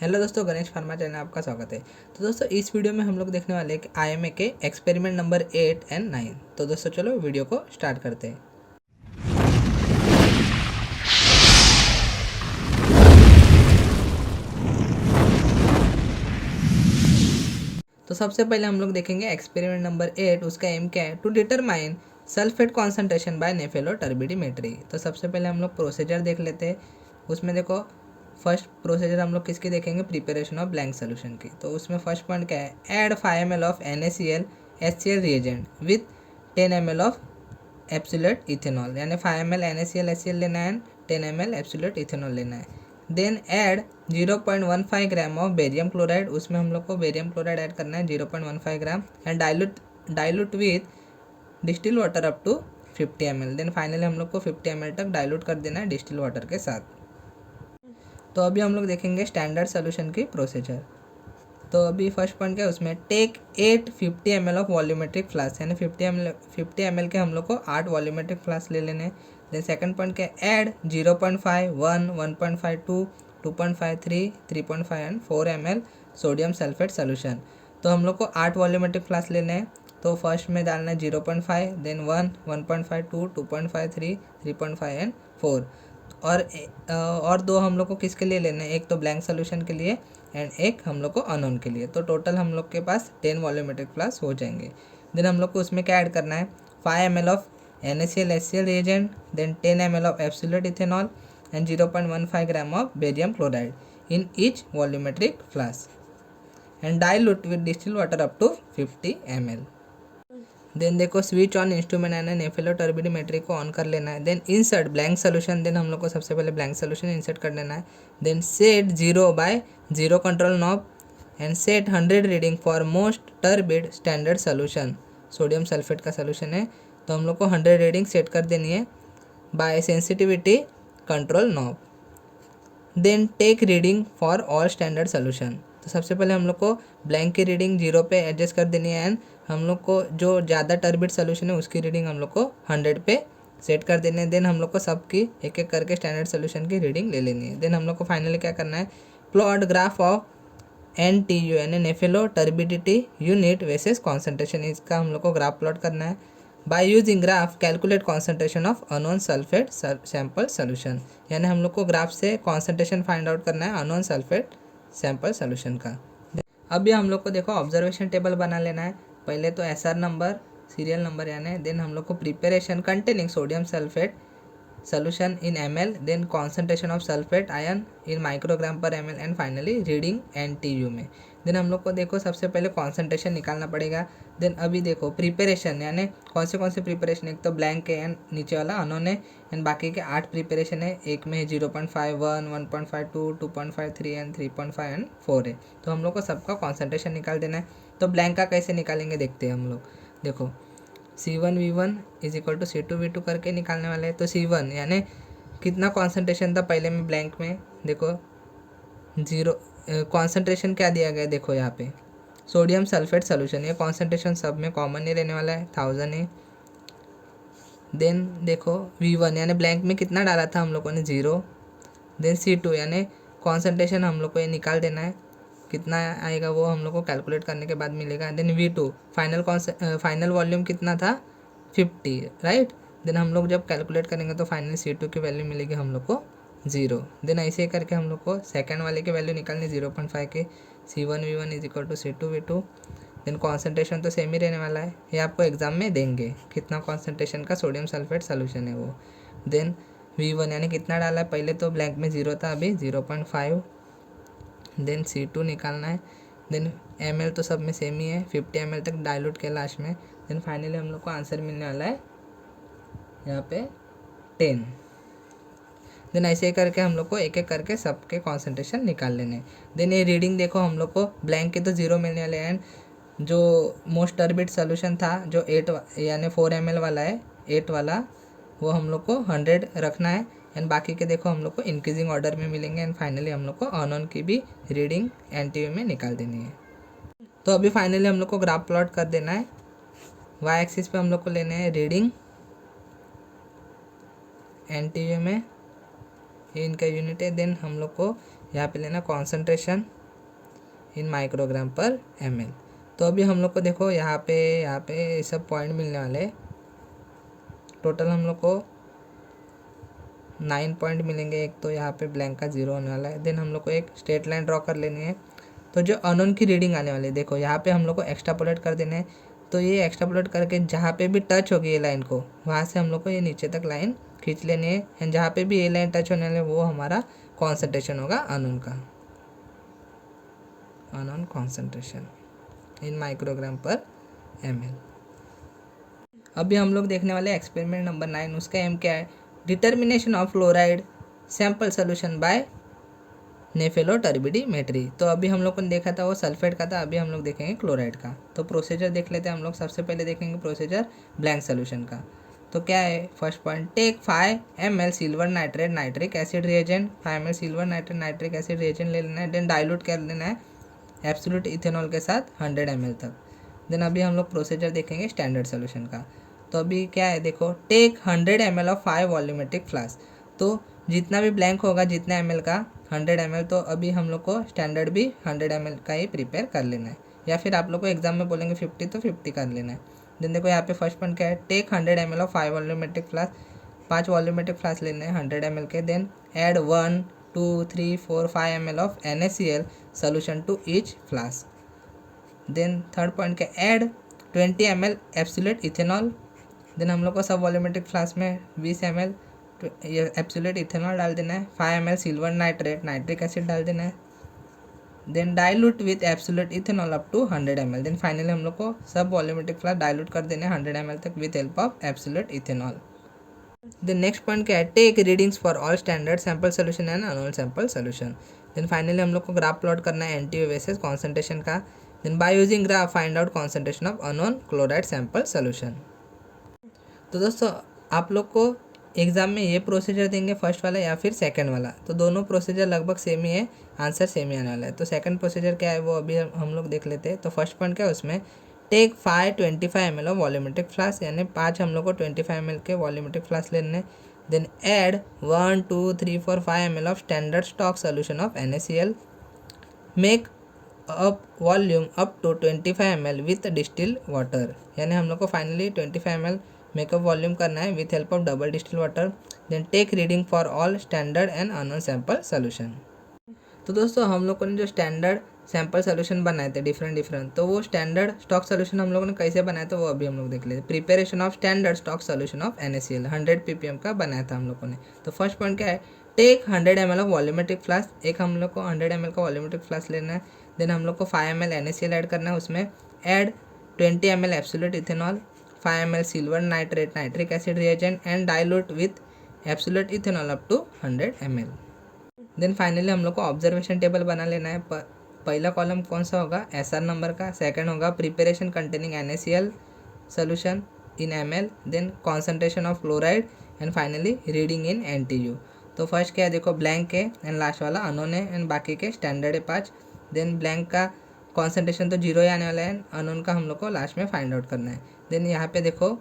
Hello दोस्तों, Ganesh pharma channel आपका स्वागत है। तो दोस्तों इस वीडियो में हम लोग देखने वाले हैं कि आईएमए के एक्सपेरिमेंट नंबर 8 एंड 9। तो दोस्तों चलो वीडियो को स्टार्ट करते हैं। तो सबसे पहले हम लोग देखेंगे एक्सपेरिमेंट नंबर 8। उसका एम क्या है? To determine sulphate concentration by nephelo turbidimetry. तो सबसे पहले हम लोग प्रोसीजर देख लेते हैं। उसमें देखो फर्स्ट प्रोसीजर हम लोग किसकी देखेंगे? प्रिपरेशन ऑफ ब्लैंक सोल्यूशन की। तो उसमें फर्स्ट पॉइंट क्या है? Add 5 ml of NaCl HCl reagent with 10 ml of absolute ethanol, यानी 5 ml NaCl HCl लेना है, 10 ml एब्सोल्यूट इथेनॉल लेना है। Then add 0.15 gram of barium chloride. उसमें हम लोग को बेरियम क्लोराइड ऐड करना है 0.15 gram and dilute with distil water up to 50 ml। Then finally हम लोग को 50 ml तक डाइल्यूट कर देना है डिस्टिल वाटर के साथ। तो अभी हम लोग देखेंगे स्टैंडर्ड सोल्यूशन की प्रोसीजर। तो अभी फर्स्ट पॉइंट क्या है? उसमें take 50 ml of volumetric flask, यानी 50 ml के हम लोग को 8 वॉल्यूमेट्रिक फ्लास्क ले लेने। देन सेकंड पॉइंट क्या है? Add 0.5 1 1.5 2 2.5 3 3.5 and 4 ml sodium sulphate solution. तो हम लोग को 8 वॉल्यूमेट्रिक फ्लास्क लेने हैं। तो फर्स्ट में डालना है 0.5, देन 1 1.5 2 2.5 3 3.5 एंड 4। और दो हम लोग को किसके लिए लेने हैं? एक तो ब्लैंक सोल्यूशन के लिए एंड एक हम लोग को अननोन के लिए। तो टोटल हम लोग के पास 10 वॉल्यूमेट्रिक फ्लास्क हो जाएंगे। देन हम लोग को उसमें क्या ऐड करना है? 5 ml of NaCl HCl reagent, then 10 ml of absolute ethanol and 0.15 gram of barium chloride in each volumetric flask and dilute with distil water up to 50 ml। Then देखो switch on instrument and nephelo turbidimetry को on कर लेना है। Then insert blank solution. Then हम लोग को सबसे पहले ब्लैंक सोल्यूशन इंसर्ट कर लेना है। Then set 0 by 0 control knob and set 100 reading for most turbid standard solution. Sodium sulphate का सोल्यूशन है तो हम लोग को 100 रीडिंग सेट कर देनी है by sensitivity control knob. Then take reading for all standard solution. तो सबसे पहले हम लोग को ब्लैंक की रीडिंग 0 पे एडजस्ट कर देनी है एंड हम लोग को जो ज़्यादा टर्बिड सोल्यूशन है उसकी रीडिंग हम लोग को 100 पे सेट कर देनी है। देन हम लोग को सबकी एक एक करके स्टैंडर्ड सोल्यूशन की रीडिंग ले लेनी है। देन हम लोग को फाइनली क्या करना है? प्लॉट ग्राफ ऑफ NTU यानी नेफेलो टर्बिडिटी यूनिट वेसेस कॉन्सेंट्रेशन, इसका हम लोग को ग्राफ प्लॉट करना है। Bye using graph calculate concentration of unknown sulphate sample solution, यानी हम लोग को ग्राफ से कॉन्सेंट्रेशन फाइंड आउट करना है अननोन सल्फेट सैंपल सोल्यूशन का। अभी हम लोग को देखो ऑब्जर्वेशन टेबल बना लेना है। पहले तो SR नंबर, सीरियल नंबर यानी, देन हम लोग को preparation containing sodium sulphate solution in ml, then concentration of sulfate ion in microgram per ml and finally reading NTU में। देन हम लोग को देखो सबसे पहले कॉन्सेंट्रेशन निकालना पड़ेगा। देन अभी देखो प्रिपरेशन यानी कौन से प्रिपरेशन, एक तो ब्लैंक है एंड नीचे वाला अननोन है एंड बाकी के 8 प्रिपरेशन है। एक में है 0.5 1 1.5 2 2.5 3 एंड 3.5 एंड 4 है। तो हम लोग को सबका कॉन्सेंट्रेशन निकाल देना है। तो ब्लैंक का कैसे निकालेंगे देखते हैं हम लोग। देखो C1V1 is equal to C2V2 करके निकालने वाले हैं। तो C1 यानी कितना कॉन्सेंट्रेशन था पहले में ब्लैंक में, देखो 0। कॉन्सेंट्रेशन क्या दिया गया देखो यहाँ पे, सोडियम सल्फेट सोल्यूशन। ये कॉन्सेंट्रेशन सब में कॉमन नहीं रहने वाला है, 1000 है। देन देखो V1 यानी ब्लैंक में कितना डाला था हम लोगों ने? 0। देन C2 यानी कॉन्सेंट्रेशन हम लोग को ये निकाल देना है, कितना आएगा वो हम लोग को कैलकुलेट करने के बाद मिलेगा। देन V2 फाइनल वॉल्यूम कितना था? 50, राइट। देन हम लोग जब कैलकुलेट करेंगे तो फाइनल C2 की वैल्यू मिलेगी हम लोग को 0। देन ऐसे ही करके हम लोग को सेकंड वाले की वैल्यू निकालनी 0.5 के। C1V1 is equal to C2V2। Then concentration तो सेम ही रहने वाला है, ये आपको एग्जाम में देंगे कितना कॉन्सेंट्रेशन का सोडियम सल्फेट सोल्यूशन है वो। देन V1 यानी कितना डाला है? पहले तो ब्लैंक में 0 था, अभी 0.5। देन C2 निकालना है। देन ml तो सब में सेम ही है, 50 ml तक डाइल्यूट किया लास्ट में। देन फाइनली हम लोग को आंसर मिलने वाला है यहाँ पे 10। देन ऐसे ही करके हम लोग को एक एक करके सबके कॉन्सेंट्रेशन निकाल लेने। देन ये रीडिंग देखो हम लोग को ब्लैंक के तो 0 मिलने वाले एंड जो मोस्ट टर्बिड सोल्यूशन था जो 8 यानी 4 ml वाला है, 8 वाला, वो हम लोग को 100 रखना है एंड बाकी के देखो हम लोग को इंक्रीजिंग ऑर्डर में मिलेंगे एंड फाइनली हम लोग को अननोन की भी रीडिंग NTU में निकाल देनी है। तो अभी फाइनली हम लोग को ग्राफ प्लॉट कर देना है। Y एक्सिस पे हम लोग को लेने हैं रीडिंग NTU में, ये इनका यूनिट है। देन हम लोग को यहाँ पे लेना कॉन्सेंट्रेशन इन माइक्रोग्राम पर ml। तो अभी हम लोग को देखो यहाँ पे ये सब पॉइंट मिलने वाले हैं। टोटल हम लोग को 9 पॉइंट मिलेंगे। एक तो यहाँ पे ब्लैंक का 0 होने वाला है। देन हम लोग को एक स्ट्रेट लाइन ड्रॉ कर लेनी है। तो जो अननोन की रीडिंग आने वाली है, देखो यहाँ पे हम लोग को एक्स्ट्रापोलेट कर देना है। तो ये एक्स्ट्रापोलेट करके जहाँ पे भी टच होगी ये लाइन को, वहाँ से हम लोग को ये नीचे तक लाइन खींच लेनी है। एंड जहाँ पे भी ये लाइन टच होने वाली है वो हमारा कॉन्सेंट्रेशन होगा अननोन का, अननोन कॉन्सेंट्रेशन इन माइक्रोग्राम पर ml। अभी हम लोग देखने वाले एक्सपेरिमेंट नंबर 9। उसका एम क्या है? Determination of fluoride sample solution by nephelo turbidimetry. तो अभी हम लोग ने देखा था वो सल्फेट का था, अभी हम लोग देखेंगे क्लोराइड का। तो प्रोसीजर देख लेते हैं हम लोग। सबसे पहले देखेंगे प्रोसीजर ब्लैंक सोल्यूशन का। तो क्या है first point? Take 5 ml silver nitrate nitric acid reagent, 5 ml silver nitrate nitric acid reagent ले लेना है। देन डाइल्यूट कर लेना है एब्सोल्यूट इथेनॉल के साथ 100 ml तक। देन अभी हम लोग प्रोसीजर देखेंगे स्टैंडर्ड सोल्यूशन का। तो अभी क्या है देखो, take 100 ml of 5 volumetric flask. तो जितना भी ब्लैंक होगा जितना ml का 100 ml, तो अभी हम लोग को स्टैंडर्ड भी 100 ml का ही प्रिपेयर कर लेना है, या फिर आप लोग को एग्जाम में बोलेंगे 50 तो 50 कर लेना है। देन देखो यहाँ पे फर्स्ट पॉइंट क्या है? Take 100 ml of 5 volumetric flask, 5 volumetric flask लेने हैं 100 ml के। Then add 1 2 3 4 5 ml of NaCl solution to each flask. Then third point क्या? Add 20 ml absolute ethanol. Then हम लोग को सब वॉल्यूमेट्रिक फ्लास्क में 20 ml ये एब्सोल्यूट इथेनॉल डाल देना है। 5 ml silver nitrate nitric acid डाल देना है। Then dilute with absolute ethanol up to 100 ml। Then finally हम लोग को सब वॉल्यूमेट्रिक फ्लास्क डाइल्यूट कर देने 100 ml तक with help of absolute ethanol. Then next point क्या है? Take readings for all standard sample solution and unknown sample solution. Then finally हम लोग को ग्राफ प्लॉट करना है NTU वर्सेस कॉन्सेंट्रेशन का। Then by using graph find out concentration of unknown chloride sample solution. तो दोस्तों आप लोग को एग्जाम में ये प्रोसीजर देंगे फर्स्ट वाला या फिर सेकंड वाला, तो दोनों प्रोसीजर लगभग सेम ही है, आंसर सेम ही आने वाला है। तो सेकंड प्रोसीजर क्या है वो अभी हम लोग देख लेते हैं। तो फर्स्ट पॉइंट क्या है उसमें? Take 5 25 ml of volumetric flask, यानी 5 हम लोग को 25 ml के वॉल्यूमेट्रिक फ्लास्क लेने। Then add 1 2 3 4 5 ml of standard stock solution of NaCl, make up volume up to 25 ml with distil water, यानी हम लोग को फाइनली 25 ml मेकअप वॉल्यूम करना है with help of double distil water. Then take reading for all standard and unknown sample solution. तो दोस्तों हम लोगों ने जो स्टैंडर्ड सैंपल सोल्यूशन बनाए थे डिफरेंट, तो वो स्टैंडर्ड स्टॉक सोल्यूशन हम लोगों ने कैसे बनाया था वो अभी हम लोग देख लेते हैं। Preparation of standard stock solution of NaCl 100 ppm का बनाया था हम लोगों ने। तो फर्स्ट पॉइंट क्या है? Take 100 ml of volumetric flask, एक हम लोग को 100 ml का वॉल्यूमेट्रिक फ्लास्क लेना है। देन हम लोग को 5 ml NaCl ऐड करना है, उसमें add 20 ml absolute ethanol, 5 ml silver nitrate nitric acid reagent and dilute with absolute ethanol up to 100 ml। Then finally हम लोग को ऑब्जर्वेशन टेबल बना लेना है। पहला कॉलम कौन सा होगा? SR नंबर का। सेकंड होगा preparation containing NaCl solution in ml, then concentration of chloride and finally reading in NTU। तो फर्स्ट क्या है देखो, ब्लैंक है एंड लास्ट वाला अननोन है एंड बाकी के स्टैंडर्ड है 5। देन ब्लैंक का कॉन्सेंट्रेशन तो 0 ही आने वाला है, अननोन का हम लोग को लास्ट में फाइंड आउट करना है। देन यहाँ पे देखो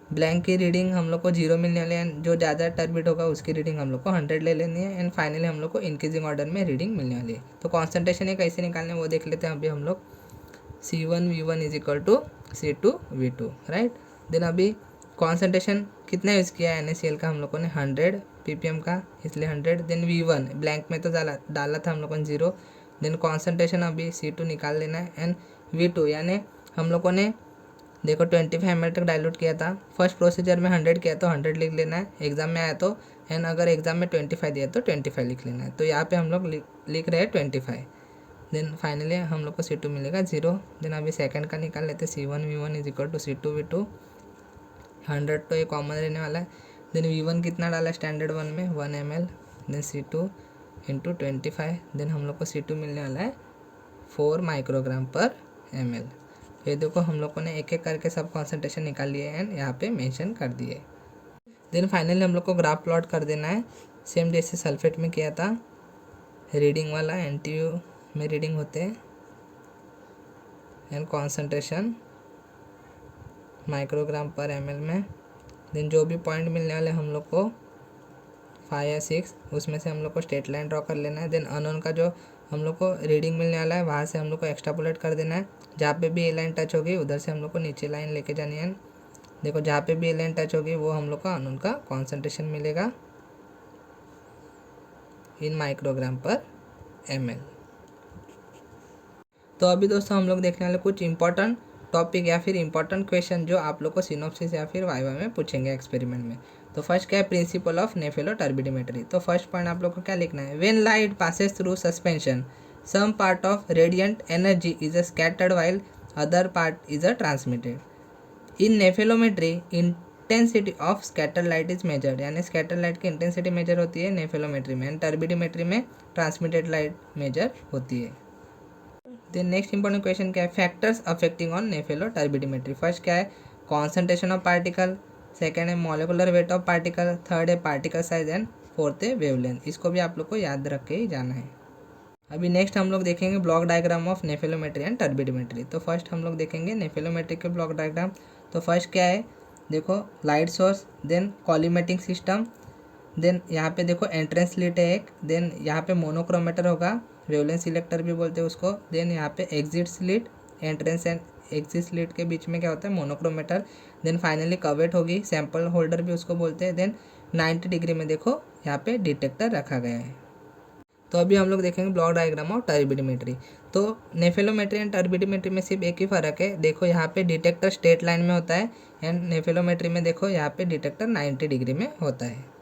ब्लैंक की रीडिंग हम लोग को 0 मिलने वाली है, जो ज़्यादा टर्बिड होगा उसकी रीडिंग हम लोग को 100 ले लेनी है एंड फाइनली हम लोग को इंक्रीजिंग ऑर्डर में रीडिंग मिलने वाली है। तो कॉन्सेंट्रेशन ये कैसे निकालने वो देख लेते हैं अभी हम लोग। C1V1 is equal to C2V2, right. Then अभी कॉन्सेंट्रेशन कितना यूज़ किया है NaCl का हम लोगों ने? 100 ppm का, इसलिए 100। देन V1 ब्लैंक में तो डाला था हम लोगों ने 0। देन कॉन्सेंट्रेशन अभी C2 निकाल लेना है एंड V2 यानी हम लोगों ने देखो 25 ml तक डाइल्यूट किया था। फर्स्ट प्रोसीजर में 100 किया तो 100 लिख लेना है, एग्जाम में आया तो, एंड अगर एग्जाम में 25 दिया तो 25 लिख लेना है। तो यहाँ पे हम लोग लिख रहे हैं 25। देन फाइनली हम लोग को C2 मिलेगा 0। देन अभी सेकंड का निकाल लेते, C1V1 is equal to C2V2। 100 तो ये कॉमन रहने वाला है। देन V1 कितना डाला स्टैंडर्ड 1 में? 1 ml। Then C2 into 25, then हम लोग को C2 मिलने वाला है 4 माइक्रोग्राम पर ml। ये देखो हम लोगों ने एक एक करके सब कॉन्सेंट्रेशन निकाल लिए एंड यहाँ पे मेंशन कर दिए। देन फाइनली हम लोग को ग्राफ प्लॉट कर देना है, सेम जैसे सल्फेट में किया था। रीडिंग वाला NTU में रीडिंग होते हैं एंड कॉन्सेंट्रेशन माइक्रोग्राम पर ml में। देन जो भी पॉइंट मिलने वाले हम लोग को 5 या 6, उसमें से हम लोग को स्ट्रेट लाइन ड्रॉ कर लेना है। देन अननोन का जो हम लोग को रीडिंग मिलने वाला है वहाँ से हम लोग को एक्स्ट्रापोलेट कर देना है। जहाँ पे भी ए लाइन टच होगी उधर से हम लोग को नीचे लाइन लेके जानी है। देखो जहाँ पे भी ए लाइन टच होगी वो हम लोग का अननोन का कॉन्सेंट्रेशन मिलेगा इन माइक्रोग्राम पर ml। तो अभी दोस्तों हम लोग देखने वाले कुछ इंपॉर्टेंट टॉपिक या फिर इंपॉर्टेंट क्वेश्चन जो आप लोग को सिनॉप्सिस या फिर वाइवा में पूछेंगे एक्सपेरिमेंट में। तो फर्स्ट क्या है, प्रिंसिपल ऑफ नेफेलो टर्बिडिमेट्री। तो फर्स्ट पॉइंट आप लोग को क्या लिखना है, when light passes through suspension some part of radiant energy is scattered while other part is transmitted. In nephelometry intensity of scatter light is measured, यानी स्कैटर लाइट की intensity measure होती है नेफेलोमेट्री में, एंड टर्बिडिमेट्री में ट्रांसमिटेड लाइट मेजर होती है। Then next important question क्या है, factors affecting on नेफेलो turbidimetry. First क्या है, कॉन्सेंट्रेशन ऑफ पार्टिकल, सेकेंड है molecular weight of particle, third है पार्टिकल साइज एंड फोर्थ है वेवलेंथ। इसको भी आप लोग को याद रख के ही जाना है। अभी नेक्स्ट हम लोग देखेंगे block diagram of नेफेलोमेट्री and turbidimetry. तो फर्स्ट हम लोग देखेंगे नेफेलोमेट्री के ब्लॉक डायग्राम। तो फर्स्ट क्या है, देखो light source, then collimating system, then यहाँ पे देखो एंट्रेंस स्लिट है एक, देन यहाँ पे मोनोक्रोमेटर होगा, वेवलेंस सिलेक्टर भी बोलते हैं उसको, देन यहाँ पे exit slit, entrance and exit slit के बीच में क्या होता है मोनोक्रोमेटर, देन फाइनली कवेट होगी, सैंपल होल्डर भी उसको बोलते हैं। देन 90 डिग्री में देखो यहाँ पे डिटेक्टर रखा गया है। तो अभी हम लोग देखेंगे ब्लॉक डायग्राम ऑफ टर्बिडिमेट्री। तो नेफेलोमेट्री एंड टर्बिडिमेट्री में सिर्फ एक ही फ़र्क है, देखो यहाँ पे डिटेक्टर स्ट्रेट लाइन में होता है एंड नेफेलोमेट्री में देखो यहाँ पे डिटेक्टर 90 डिग्री में होता है।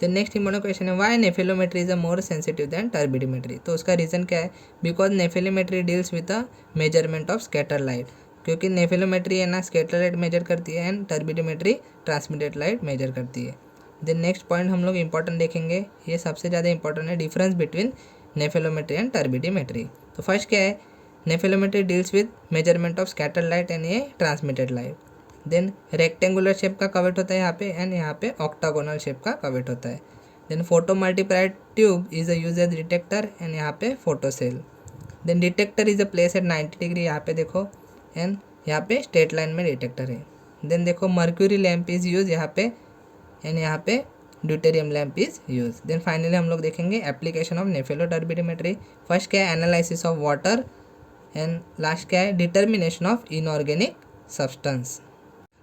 तो नेक्स्ट इंपॉर्टेंट क्वेश्चन है, why nephelometry is a more sensitive than turbidimetry. तो उसका रीज़न क्या है, because nephelometry deals with a measurement of scatter light, क्योंकि नेफेलोमेट्री है ना स्कैटर लाइट मेजर करती है and turbidimetry transmitted light measure करती है। देन नेक्स्ट पॉइंट हम लोग इंपॉर्टेंट देखेंगे, ये सबसे ज़्यादा इंपॉर्टेंट है, difference between nephelometry and turbidimetry. तो फर्स्ट क्या है, nephelometry deals with measurement of scatter light and ये transmitted light. Then rectangular shape का कवेट होता है यहाँ पे एंड यहाँ पे ऑक्टागोनल शेप का कवेट होता है। Then photo multiplied tube is a use as detector and यहाँ पे photo cell. Then detector is a place at 90 degree, यहाँ पे देखो, एंड यहाँ पे स्ट्रेट लाइन में डिटेक्टर है। देन देखो मर्क्यूरी लैम्प इज यूज यहाँ पे एंड यहाँ पे deuterium lamp is use. Then finally हम लोग देखेंगे application of nephelo turbidimetry. First क्या है, analysis of water, and last क्या है, डिटर्मिनेशन ऑफ इनऑर्गेनिक सब्सटेंस।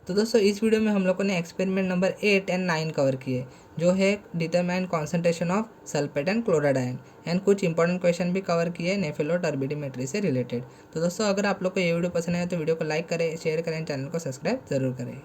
तो दोस्तों इस वीडियो में हम लोगों ने एक्सपेरिमेंट नंबर 8 एंड 9 कवर किए, जो है determine concentration of sulphate and chloride ion, and कुछ इंपॉर्टेंट क्वेश्चन भी कवर किए नेफेलो टर्बिडिमेट्री से रिलेटेड। तो दोस्तों अगर आप लोग को ये वीडियो पसंद आए तो वीडियो को लाइक करें, शेयर करें, चैनल को सब्सक्राइब जरूर करें।